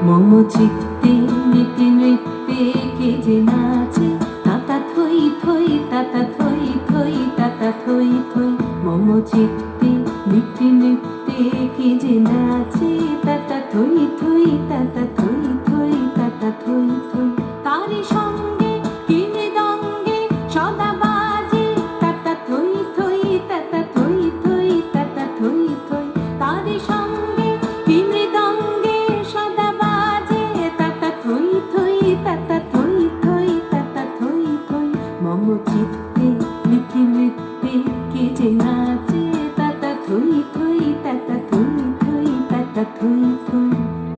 মম চিত্তে নীতি নৃত্যে কে যে নাচে, তাতা থই থই তাতা থই থই তাতা থই থই। মম চিত্তে নীতি নৃত্যে কে যে নাচে, তাতা থই থই তাতা থই থই তাতা থই থই। তারি সঙ্গে কি মৃদঙ্গে সদা বাজে, তাতা থই থই তাতা থই থই তাতা থই থই। তারি সঙ্গে কি মৃদঙ্গে সদা বাজে, তাতা থই থই তাতা থই থই তাতা থই থই। মম চিত্তে নীতি নৃত্যে কে যে নাচে,